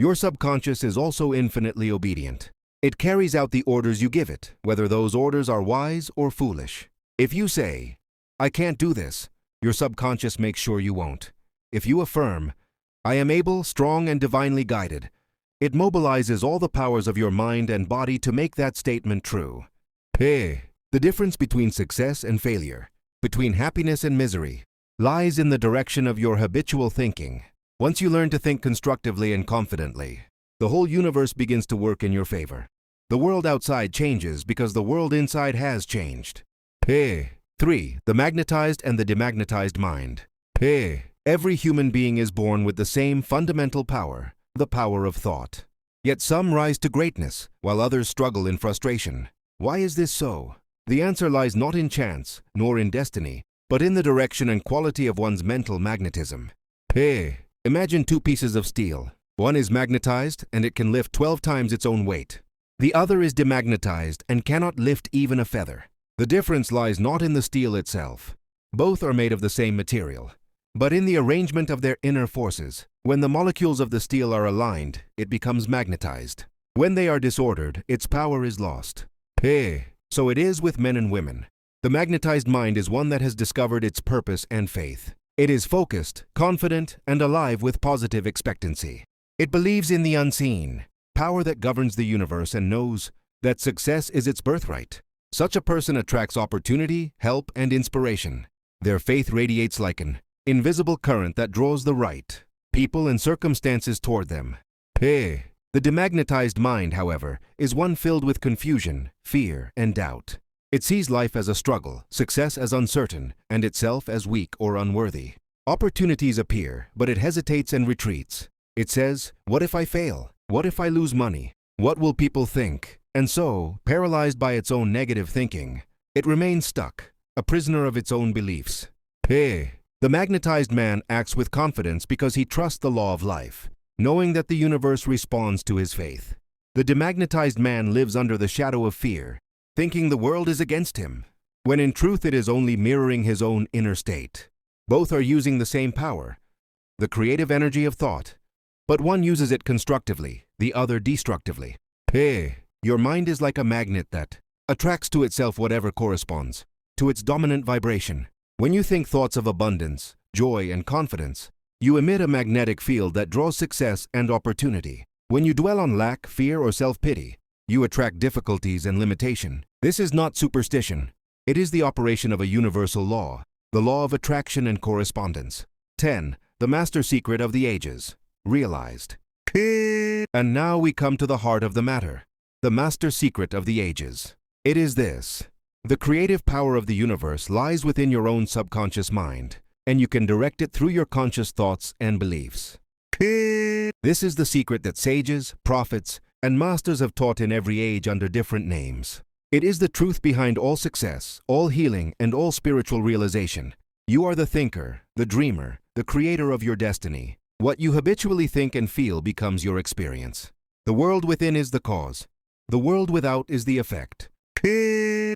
Your subconscious is also infinitely obedient. It carries out the orders you give it, whether those orders are wise or foolish. If you say, "I can't do this," your subconscious makes sure you won't. If you affirm, "I am able, strong, and divinely guided," it mobilizes all the powers of your mind and body to make that statement true. The difference between success and failure, between happiness and misery, lies in the direction of your habitual thinking. Once you learn to think constructively and confidently, the whole universe begins to work in your favor. The world outside changes because the world inside has changed. 3. The magnetized and the demagnetized mind. Every human being is born with the same fundamental power, the power of thought. Yet some rise to greatness, while others struggle in frustration. Why is this so? The answer lies not in chance, nor in destiny, but in the direction and quality of one's mental magnetism. Imagine two pieces of steel. One is magnetized, and it can lift 12 times its own weight. The other is demagnetized and cannot lift even a feather. The difference lies not in the steel itself. Both are made of the same material, but in the arrangement of their inner forces. When the molecules of the steel are aligned, it becomes magnetized. When they are disordered, its power is lost. So it is with men and women. The magnetized mind is one that has discovered its purpose and faith. It is focused, confident, and alive with positive expectancy. It believes in the unseen, power that governs the universe, and knows that success is its birthright. Such a person attracts opportunity, help, and inspiration. Their faith radiates like an invisible current that draws the right people and circumstances toward them. The demagnetized mind, however, is one filled with confusion, fear, and doubt. It sees life as a struggle, success as uncertain, and itself as weak or unworthy. Opportunities appear, but it hesitates and retreats. It says, "What if I fail? What if I lose money? What will people think?" And so, paralyzed by its own negative thinking, it remains stuck, a prisoner of its own beliefs. The magnetized man acts with confidence because he trusts the law of life, knowing that the universe responds to his faith. The demagnetized man lives under the shadow of fear, thinking the world is against him, when in truth it is only mirroring his own inner state. Both are using the same power, the creative energy of thought, but one uses it constructively, the other destructively. Your mind is like a magnet that attracts to itself whatever corresponds to its dominant vibration. When you think thoughts of abundance, joy, and confidence, you emit a magnetic field that draws success and opportunity. When you dwell on lack, fear, or self-pity, you attract difficulties and limitation. This is not superstition. It is the operation of a universal law, the law of attraction and correspondence. 10. The master secret of the ages. Realized. And now we come to the heart of the matter. The master secret of the ages. It is this. The creative power of the universe lies within your own subconscious mind, and you can direct it through your conscious thoughts and beliefs. This is the secret that sages, prophets, and masters have taught in every age under different names. It is the truth behind all success, all healing, and all spiritual realization. You are the thinker, the dreamer, the creator of your destiny. What you habitually think and feel becomes your experience. The world within is the cause. The world without is the effect.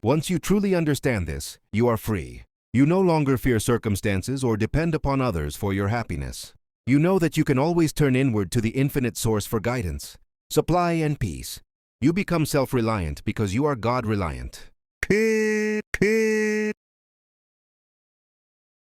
Once you truly understand this, you are free. You no longer fear circumstances or depend upon others for your happiness. You know that you can always turn inward to the infinite source for guidance, supply, and peace. You become self-reliant because you are God-reliant.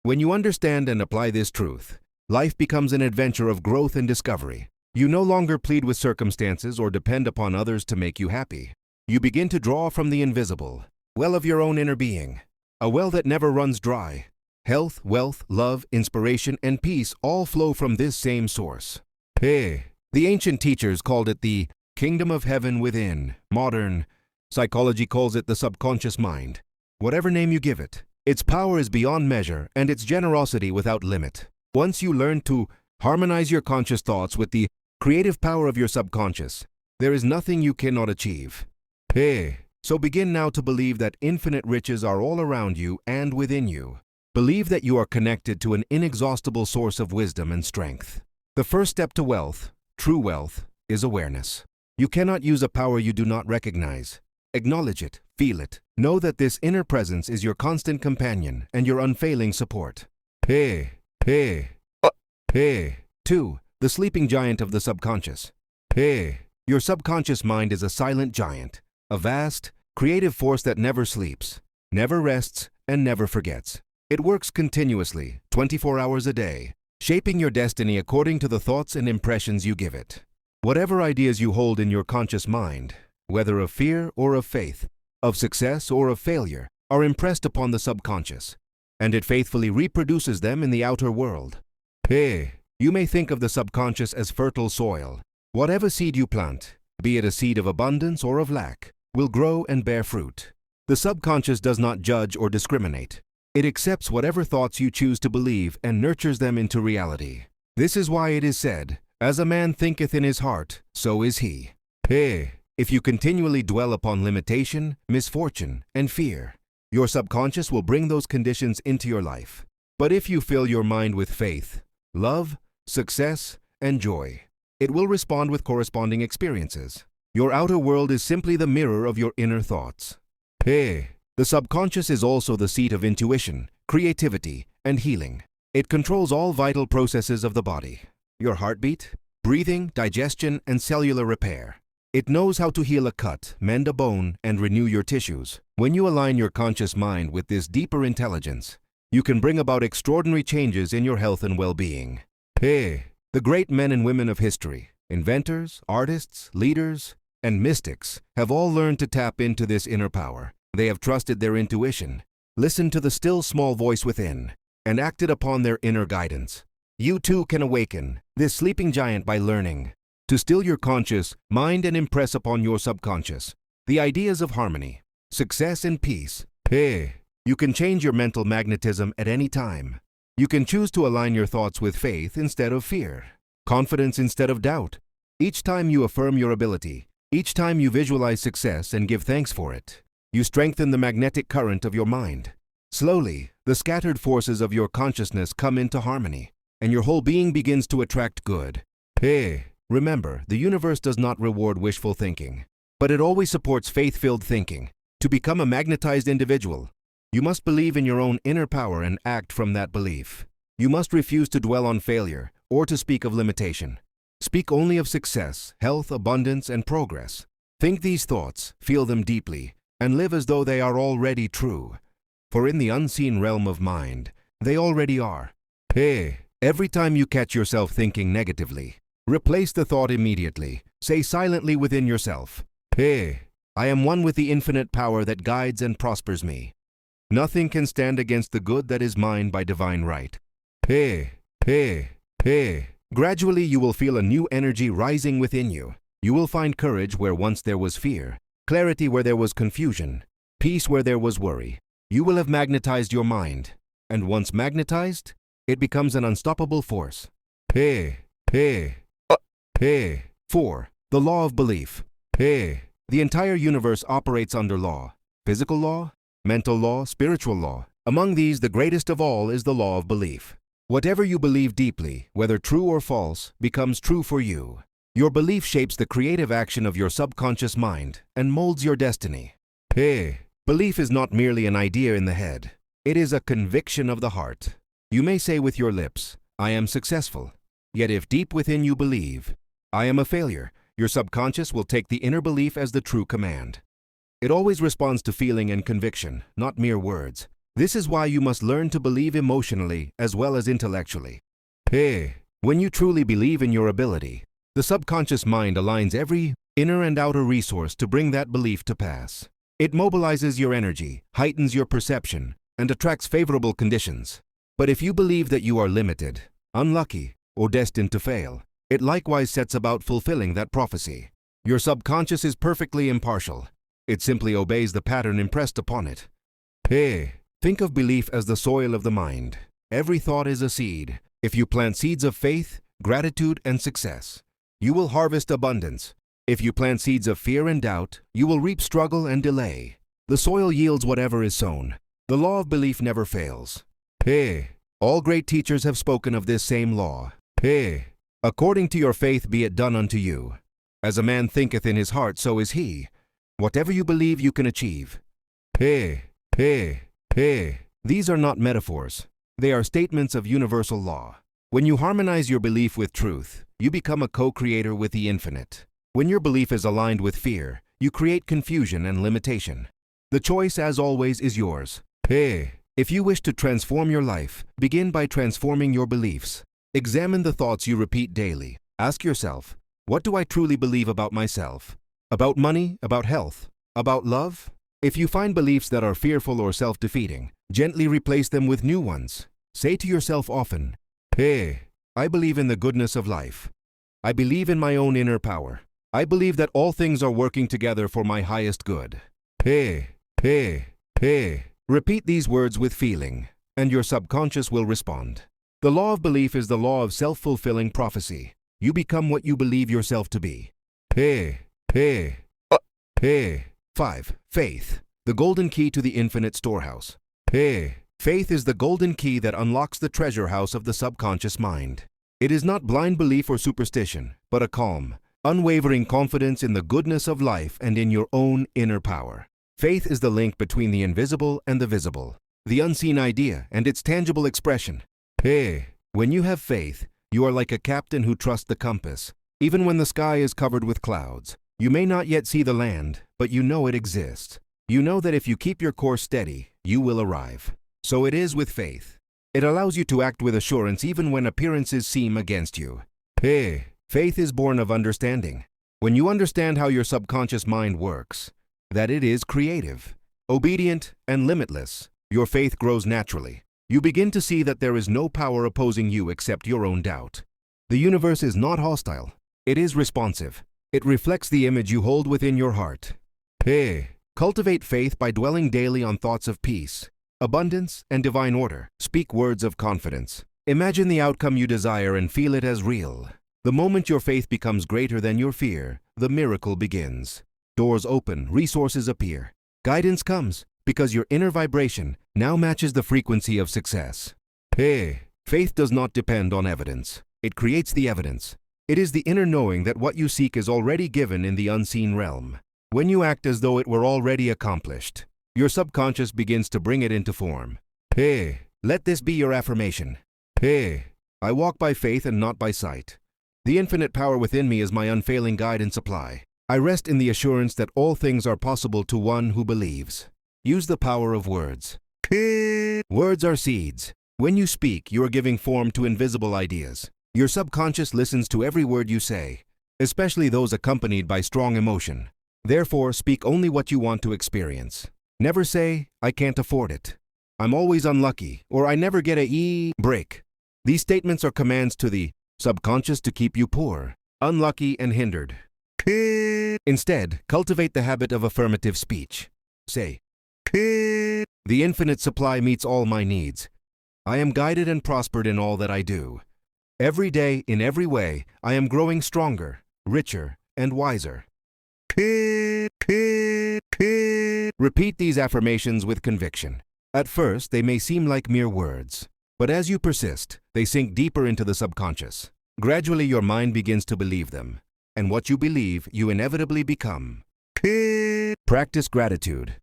When you understand and apply this truth, life becomes an adventure of growth and discovery. You no longer plead with circumstances or depend upon others to make you happy. You begin to draw from the invisible well of your own inner being, a well that never runs dry. Health, wealth, love, inspiration, and peace all flow from this same source. The ancient teachers called it the kingdom of heaven within. Modern psychology calls it the subconscious mind. Whatever name you give it, its power is beyond measure and its generosity without limit. Once you learn to harmonize your conscious thoughts with the creative power of your subconscious, there is nothing you cannot achieve. So begin now to believe that infinite riches are all around you and within you. Believe that you are connected to an inexhaustible source of wisdom and strength. The first step to wealth, true wealth, is awareness. You cannot use a power you do not recognize. Acknowledge it, feel it. Know that this inner presence is your constant companion and your unfailing support. 2. The sleeping giant of the subconscious. Hey, your subconscious mind is a silent giant, a vast, creative force that never sleeps, never rests, and never forgets. It works continuously, 24 hours a day, shaping your destiny according to the thoughts and impressions you give it. Whatever ideas you hold in your conscious mind, whether of fear or of faith, of success or of failure, are impressed upon the subconscious, and it faithfully reproduces them in the outer world. Hey, you may think of the subconscious as fertile soil. Whatever seed you plant, be it a seed of abundance or of lack, will grow and bear fruit. The subconscious does not judge or discriminate. It accepts whatever thoughts you choose to believe and nurtures them into reality. This is why it is said, "As a man thinketh in his heart, so is he." Hey, if you continually dwell upon limitation, misfortune, and fear, your subconscious will bring those conditions into your life. But if you fill your mind with faith, love, success, and joy, it will respond with corresponding experiences. Your outer world is simply the mirror of your inner thoughts. Hey, the subconscious is also the seat of intuition, creativity, and healing. It controls all vital processes of the body: your heartbeat, breathing, digestion, and cellular repair. It knows how to heal a cut, mend a bone, and renew your tissues. When you align your conscious mind with this deeper intelligence, you can bring about extraordinary changes in your health and well-being. Hey, the great men and women of history, inventors, artists, leaders, and mystics, have all learned to tap into this inner power. They have trusted their intuition, listened to the still small voice within, and acted upon their inner guidance. You too can awaken this sleeping giant by learning to still your conscious mind and impress upon your subconscious the ideas of harmony, success, and peace. Hey, you can change your mental magnetism at any time. You can choose to align your thoughts with faith instead of fear, confidence instead of doubt. Each time you affirm your ability, each time you visualize success and give thanks for it, you strengthen the magnetic current of your mind. Slowly, the scattered forces of your consciousness come into harmony, and your whole being begins to attract good. Hey, remember, the universe does not reward wishful thinking, but it always supports faith-filled thinking. To become a magnetized individual, you must believe in your own inner power and act from that belief. You must refuse to dwell on failure or to speak of limitation. Speak only of success, health, abundance, and progress. Think these thoughts, feel them deeply, and live as though they are already true. For in the unseen realm of mind, they already are. Hey, every time you catch yourself thinking negatively, replace the thought immediately. Say silently within yourself, "Hey, I am one with the infinite power that guides and prospers me. Nothing can stand against the good that is mine by divine right." Hey, hey, hey. Gradually you will feel a new energy rising within you. You will find courage where once there was fear, clarity where there was confusion, peace where there was worry. You will have magnetized your mind, and once magnetized, it becomes an unstoppable force. Hey, hey, hey. 4. The law of belief. Hey, the entire universe operates under law. Physical law, mental law, spiritual law. Among these, the greatest of all is the law of belief. Whatever you believe deeply, whether true or false, becomes true for you. Your belief shapes the creative action of your subconscious mind and molds your destiny. Hey, belief is not merely an idea in the head. It is a conviction of the heart. You may say with your lips, "I am successful." Yet if deep within you believe, "I am a failure," your subconscious will take the inner belief as the true command. It always responds to feeling and conviction, not mere words. This is why you must learn to believe emotionally as well as intellectually. Hey, when you truly believe in your ability, the subconscious mind aligns every inner and outer resource to bring that belief to pass. It mobilizes your energy, heightens your perception, and attracts favorable conditions. But if you believe that you are limited, unlucky, or destined to fail, it likewise sets about fulfilling that prophecy. Your subconscious is perfectly impartial. It simply obeys the pattern impressed upon it. Hey, think of belief as the soil of the mind. Every thought is a seed. If you plant seeds of faith, gratitude, and success, you will harvest abundance. If you plant seeds of fear and doubt, you will reap struggle and delay. The soil yields whatever is sown. The law of belief never fails. Hey, all great teachers have spoken of this same law. Hey, according to your faith be it done unto you. As a man thinketh in his heart, so is he. Whatever you believe, you can achieve. Hey, hey, hey. These are not metaphors. They are statements of universal law. When you harmonize your belief with truth, you become a co-creator with the infinite. When your belief is aligned with fear, you create confusion and limitation. The choice, as always, is yours. Hey, if you wish to transform your life, begin by transforming your beliefs. Examine the thoughts you repeat daily. Ask yourself, what do I truly believe about myself? About money? About health? About love? If you find beliefs that are fearful or self-defeating, gently replace them with new ones. Say to yourself often, hey, I believe in the goodness of life. I believe in my own inner power. I believe that all things are working together for my highest good. Hey, hey, hey. Repeat these words with feeling, and your subconscious will respond. The law of belief is the law of self-fulfilling prophecy. You become what you believe yourself to be. Hey, hey, hey. 5. Faith, the golden key to the infinite storehouse. Hey, faith is the golden key that unlocks the treasure house of the subconscious mind. It is not blind belief or superstition, but a calm, unwavering confidence in the goodness of life and in your own inner power. Faith is the link between the invisible and the visible, the unseen idea and its tangible expression. Hey, when you have faith, you are like a captain who trusts the compass. Even when the sky is covered with clouds, you may not yet see the land, but you know it exists. You know that if you keep your course steady, you will arrive. So it is with faith. It allows you to act with assurance even when appearances seem against you. Hey, faith is born of understanding. When you understand how your subconscious mind works, that it is creative, obedient, and limitless, your faith grows naturally. You begin to see that there is no power opposing you except your own doubt. The universe is not hostile. It is responsive. It reflects the image you hold within your heart. Hey, cultivate faith by dwelling daily on thoughts of peace, abundance, and divine order. Speak words of confidence. Imagine the outcome you desire and feel it as real. The moment your faith becomes greater than your fear, the miracle begins. Doors open, resources appear. Guidance comes because your inner vibration now matches the frequency of success. Hey, faith does not depend on evidence. It creates the evidence. It is the inner knowing that what you seek is already given in the unseen realm. When you act as though it were already accomplished, your subconscious begins to bring it into form. Hey, let this be your affirmation. Hey, I walk by faith and not by sight. The infinite power within me is my unfailing guide and supply. I rest in the assurance that all things are possible to one who believes. Use the power of words. Words are seeds. When you speak, you are giving form to invisible ideas. Your subconscious listens to every word you say, especially those accompanied by strong emotion. Therefore, speak only what you want to experience. Never say, I can't afford it. I'm always unlucky, or I never get a break. These statements are commands to the subconscious to keep you poor, unlucky, and hindered. Instead, cultivate the habit of affirmative speech. Say, the infinite supply meets all my needs. I am guided and prospered in all that I do. Every day, in every way, I am growing stronger, richer, and wiser. Repeat these affirmations with conviction. At first, they may seem like mere words, but as you persist, they sink deeper into the subconscious. Gradually, your mind begins to believe them, and what you believe, you inevitably become. Practice gratitude.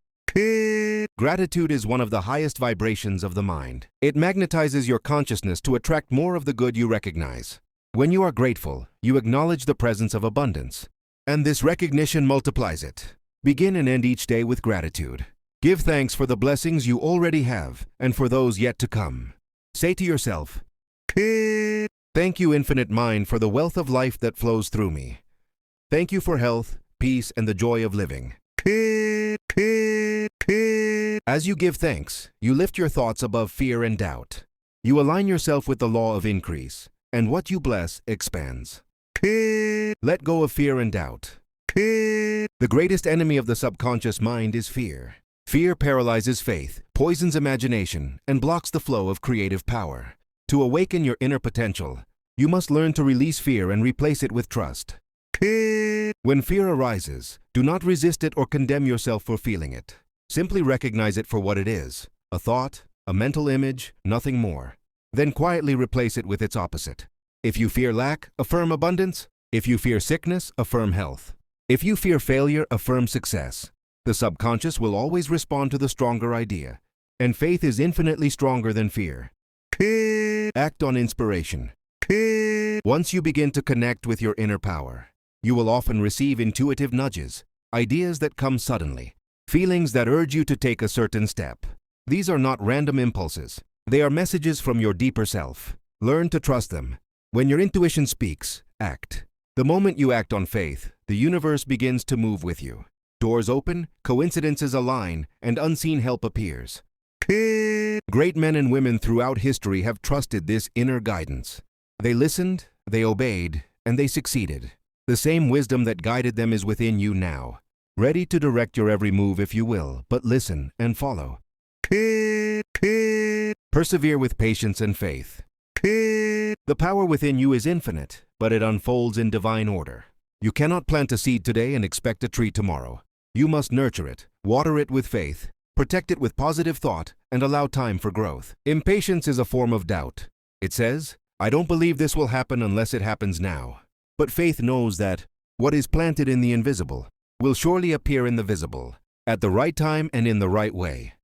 Gratitude is one of the highest vibrations of the mind. It magnetizes your consciousness to attract more of the good you recognize. When you are grateful, you acknowledge the presence of abundance, and this recognition multiplies it. Begin and end each day with gratitude. Give thanks for the blessings you already have and for those yet to come. Say to yourself, thank you, infinite mind, for the wealth of life that flows through me. Thank you for health, peace, and the joy of living. As you give thanks, you lift your thoughts above fear and doubt. You align yourself with the law of increase, and what you bless expands. Let go of fear and doubt. The greatest enemy of the subconscious mind is fear. Fear paralyzes faith, poisons imagination, and blocks the flow of creative power. To awaken your inner potential, you must learn to release fear and replace it with trust. When fear arises, do not resist it or condemn yourself for feeling it. Simply recognize it for what it is, a thought, a mental image, nothing more. Then quietly replace it with its opposite. If you fear lack, affirm abundance. If you fear sickness, affirm health. If you fear failure, affirm success. The subconscious will always respond to the stronger idea, and faith is infinitely stronger than fear. Act on inspiration. Once you begin to connect with your inner power, You will often receive intuitive nudges, ideas that come suddenly, feelings that urge you to take a certain step. These are not random impulses. They are messages from your deeper self. Learn to trust them. When your intuition speaks, act. The moment you act on faith, the universe begins to move with you. Doors open, coincidences align, and unseen help appears. Great men and women throughout history have trusted this inner guidance. They listened, they obeyed, and they succeeded. The same wisdom that guided them is within you now, ready to direct your every move if you will, but listen and follow. Persevere with patience and faith. The power within you is infinite, but it unfolds in divine order. You cannot plant a seed today and expect a tree tomorrow. You must nurture it, water it with faith, protect it with positive thought, and allow time for growth. Impatience is a form of doubt. It says, I don't believe this will happen unless it happens now. But faith knows that what is planted in the invisible will surely appear in the visible, at the right time and in the right way.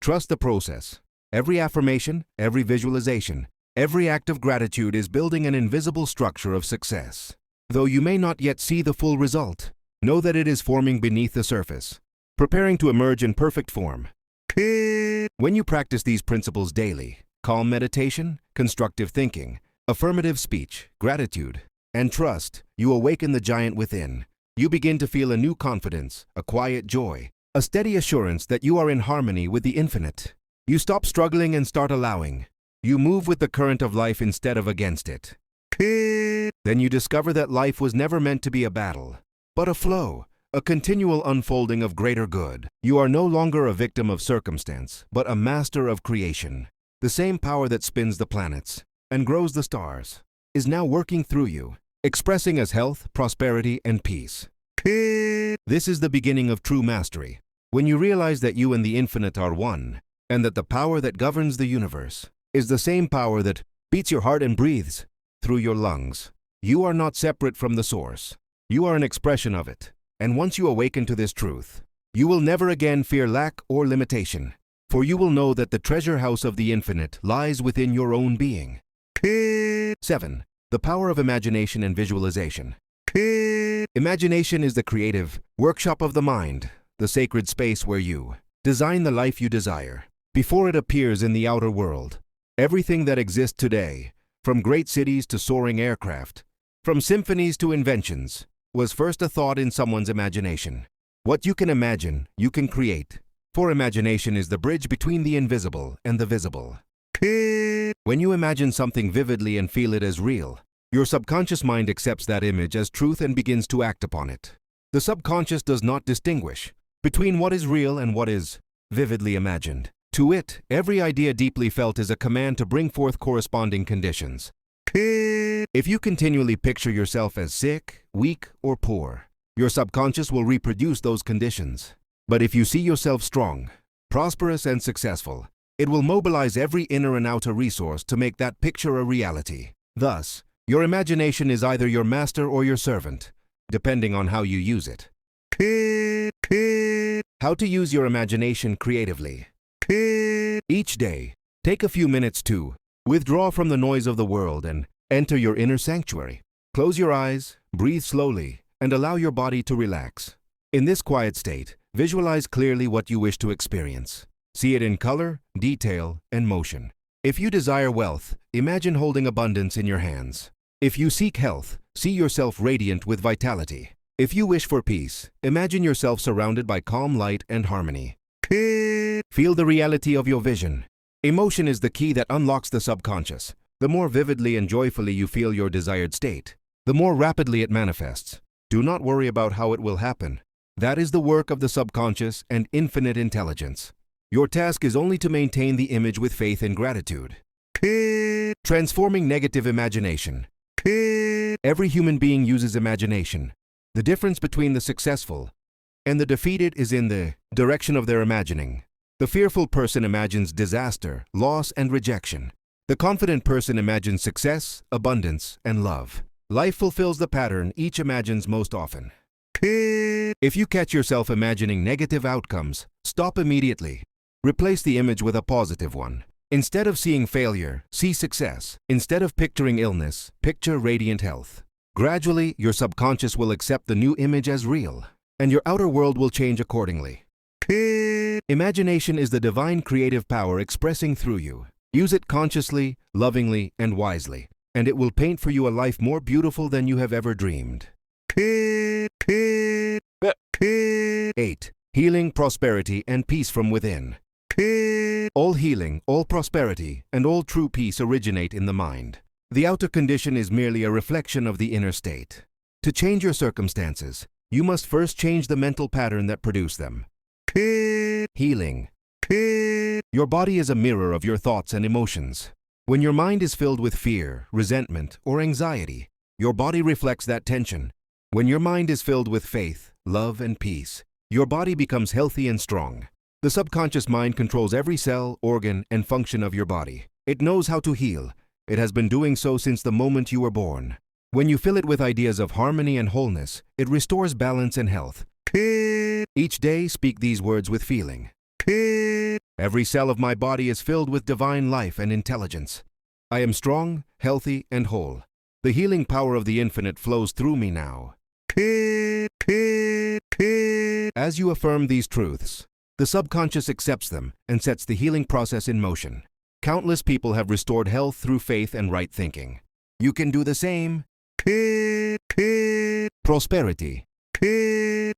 Trust the process. Every affirmation, every visualization, every act of gratitude is building an invisible structure of success. Though you may not yet see the full result, know that it is forming beneath the surface, preparing to emerge in perfect form. When you practice these principles daily, calm meditation, constructive thinking, affirmative speech, gratitude, and trust, you awaken the giant within. You begin to feel a new confidence, a quiet joy, a steady assurance that you are in harmony with the infinite. You stop struggling and start allowing. You move with the current of life instead of against it. Then you discover that life was never meant to be a battle, but a flow, a continual unfolding of greater good. You are no longer a victim of circumstance, but a master of creation. The same power that spins the planets and grows the stars is now working through you, expressing as health, prosperity, and peace. This is the beginning of true mastery, when you realize that you and the infinite are one, and that the power that governs the universe is the same power that beats your heart and breathes through your lungs. You are not separate from the source. You are an expression of it. And once you awaken to this truth, you will never again fear lack or limitation, for you will know that the treasure house of the infinite lies within your own being. 7. The power of imagination and visualization. Imagination is the creative workshop of the mind, the sacred space where you design the life you desire before it appears in the outer world. Everything that exists today, from great cities to soaring aircraft, from symphonies to inventions, was first a thought in someone's imagination. What you can imagine, you can create, for imagination is the bridge between the invisible and the visible. When you imagine something vividly and feel it as real, your subconscious mind accepts that image as truth and begins to act upon it. The subconscious does not distinguish between what is real and what is vividly imagined. To it, every idea deeply felt is a command to bring forth corresponding conditions. If you continually picture yourself as sick, weak, or poor, your subconscious will reproduce those conditions. But if you see yourself strong, prosperous, and successful, it will mobilize every inner and outer resource to make that picture a reality. Thus, your imagination is either your master or your servant, depending on how you use it. How to use your imagination creatively. Each day, take a few minutes to withdraw from the noise of the world and enter your inner sanctuary. Close your eyes, breathe slowly, and allow your body to relax. In this quiet state, visualize clearly what you wish to experience. See it in color, detail, and motion. If you desire wealth, imagine holding abundance in your hands. If you seek health, see yourself radiant with vitality. If you wish for peace, imagine yourself surrounded by calm light and harmony. Feel the reality of your vision. Emotion is the key that unlocks the subconscious. The more vividly and joyfully you feel your desired state, the more rapidly it manifests. Do not worry about how it will happen. That is the work of the subconscious and infinite intelligence. Your task is only to maintain the image with faith and gratitude. Transforming negative imagination. Every human being uses imagination. The difference between the successful and the defeated is in the direction of their imagining. The fearful person imagines disaster, loss, and rejection. The confident person imagines success, abundance, and love. Life fulfills the pattern each imagines most often. If you catch yourself imagining negative outcomes, stop immediately. Replace the image with a positive one. Instead of seeing failure, see success. Instead of picturing illness, picture radiant health. Gradually, your subconscious will accept the new image as real, and your outer world will change accordingly. Imagination is the divine creative power expressing through you. Use it consciously, lovingly, and wisely, and it will paint for you a life more beautiful than you have ever dreamed. 8. Healing, prosperity, and peace from within. All healing, all prosperity, and all true peace originate in the mind. The outer condition is merely a reflection of the inner state. To change your circumstances, you must first change the mental pattern that produced them. Healing. Your body is a mirror of your thoughts and emotions. When your mind is filled with fear, resentment, or anxiety, your body reflects that tension. When your mind is filled with faith, love, and peace, your body becomes healthy and strong. The subconscious mind controls every cell, organ, and function of your body. It knows how to heal. It has been doing so since the moment you were born. When you fill it with ideas of harmony and wholeness, it restores balance and health. Each day, speak these words with feeling. Every cell of my body is filled with divine life and intelligence. I am strong, healthy, and whole. The healing power of the infinite flows through me now. As you affirm these truths, the subconscious accepts them and sets the healing process in motion. Countless people have restored health through faith and right thinking. You can do the same. Prosperity.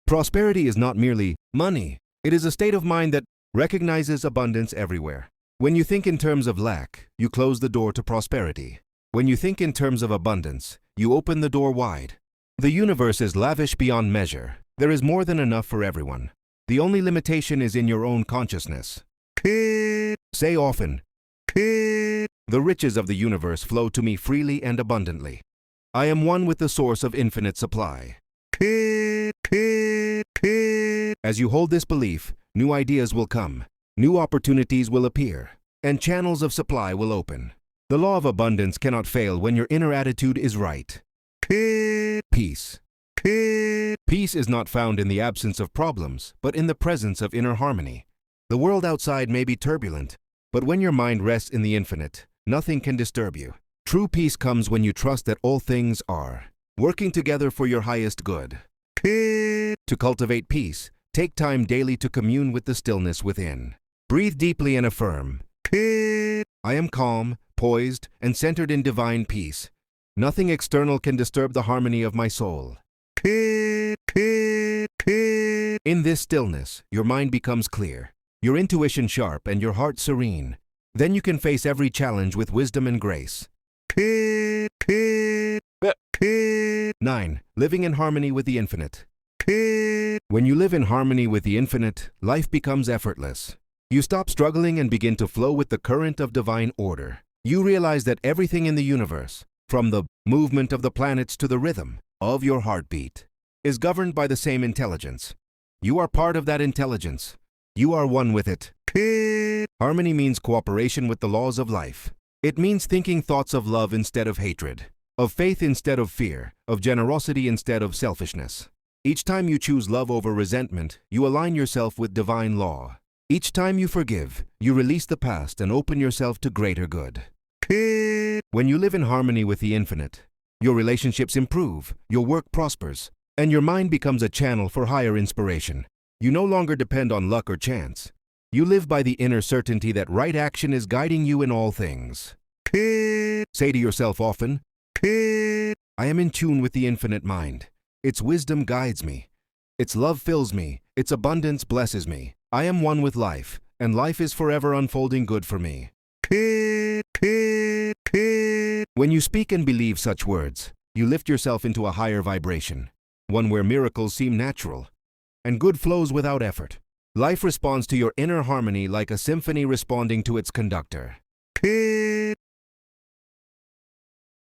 Prosperity is not merely money. It is a state of mind that recognizes abundance everywhere. When you think in terms of lack, you close the door to prosperity. When you think in terms of abundance, you open the door wide. The universe is lavish beyond measure. There is more than enough for everyone. The only limitation is in your own consciousness. Say often, the riches of the universe flow to me freely and abundantly. I am one with the source of infinite supply. As you hold this belief, new ideas will come, new opportunities will appear, and channels of supply will open. The law of abundance cannot fail when your inner attitude is right. Peace. Peace is not found in the absence of problems, but in the presence of inner harmony. The world outside may be turbulent, but when your mind rests in the infinite, nothing can disturb you. True peace comes when you trust that all things are working together for your highest good. To cultivate peace, take time daily to commune with the stillness within. Breathe deeply and affirm, I am calm, poised, and centered in divine peace. Nothing external can disturb the harmony of my soul. In this stillness, your mind becomes clear, your intuition sharp, and your heart serene. Then you can face every challenge with wisdom and grace. 9. Living in harmony with the infinite. When you live in harmony with the infinite, life becomes effortless. You stop struggling and begin to flow with the current of divine order. You realize that everything in the universe, from the movement of the planets to the rhythm of your heartbeat, is governed by the same intelligence. You are part of that intelligence. You are one with it. Harmony means cooperation with the laws of life. It means thinking thoughts of love instead of hatred, of faith instead of fear, of generosity instead of selfishness. Each time you choose love over resentment, you align yourself with divine law. Each time you forgive, you release the past and open yourself to greater good. When you live in harmony with the infinite, your relationships improve, your work prospers, and your mind becomes a channel for higher inspiration. You no longer depend on luck or chance. You live by the inner certainty that right action is guiding you in all things. Say to yourself often, I am in tune with the infinite mind. Its wisdom guides me. Its love fills me. Its abundance blesses me. I am one with life, and life is forever unfolding good for me. When you speak and believe such words, you lift yourself into a higher vibration, one where miracles seem natural, and good flows without effort. Life responds to your inner harmony like a symphony responding to its conductor.